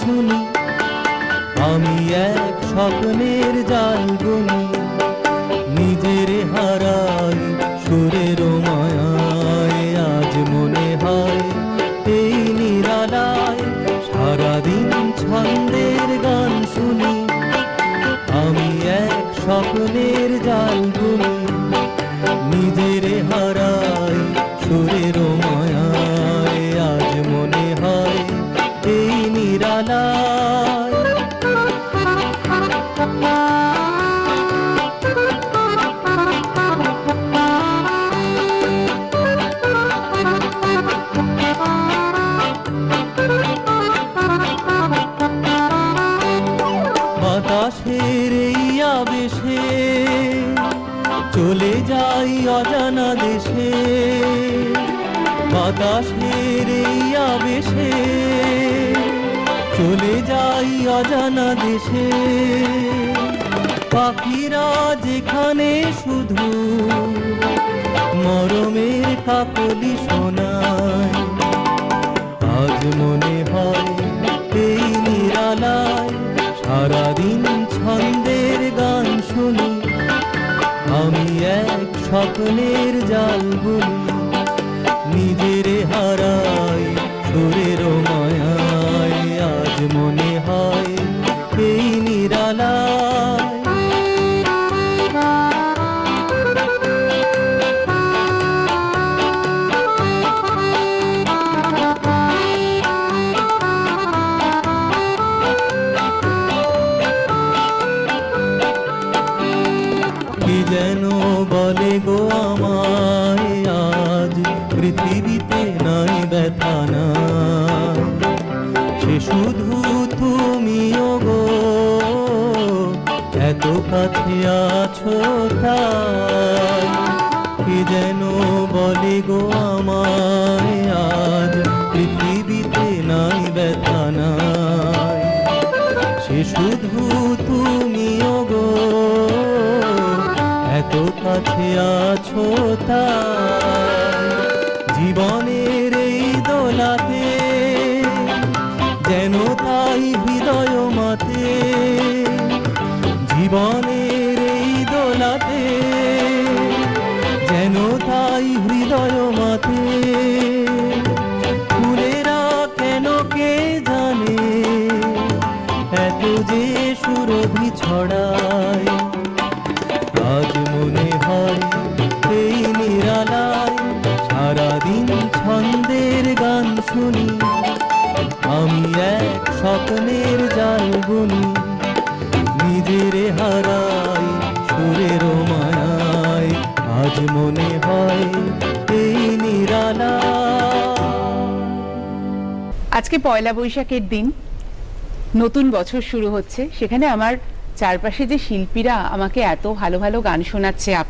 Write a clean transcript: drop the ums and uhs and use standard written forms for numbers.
শুনি, আমি এক স্বপ্নের জাল বুনি, নিজের হারাই সুরের মায়ায়। আজ মনে হয় এই নিরালায় সারাদিন ছন্দের গান শুনি, আমি এক স্বপ্নের জাল বুনি, নিজের হারাই সুরের মায়ায়। আজ মনে হয় এই নিরালায় বাতাসের এই আবেশে চলে যাই অজানা দেশে, বাতাসের এই আবেশে চলে যাই অজানা দেশে। পাখিরা যেখানে শুধু মরমের কাকলি শোনায়, আজ মনে হয় এই নিরালায় সারাদিন ছন্দের গান শুনি, আমি এক স্বপ্নের জাল বুনি, নিজের হারাই সুরের মায়ায়। আজ মনে হয় এই নিরালায় কি যেন বলে গো আমায়, আজ পৃথিবীতে নাই ব্যথা নাই, সে শুধু তুমিও গো এত কাছে আছো তাই। কি যেন বলে গো আমায়, আজ পৃথিবীতে নাই ব্যথা নাই, সে শুধু তুমিও গো এত কাছে আছো তাই। জীবনের এই দোলাতে যেন তাই হৃদয় মাতে, জীবনের এই দোলাতে যেন তাই হৃদয় মাতে। ফুলেরা কেন কে জানে এত যে সুরভি ছড়ায়, আজ মনে হয় এই নিরালায় সারাদিন ছন্দের গান শুনি, আমি এক স্বপ্নের জাল বুনি, নিজের হারাই সুরের মায়ায়। আজ মনে হয় এই নিরালায়। আজকে পয়লা বৈশাখের দিন, নতুন বছর শুরু হচ্ছে, সেখানে আমার চারপাশে যে শিল্পীরা আমাকে এত ভালো ভালো গান শোনাচ্ছে, আপনার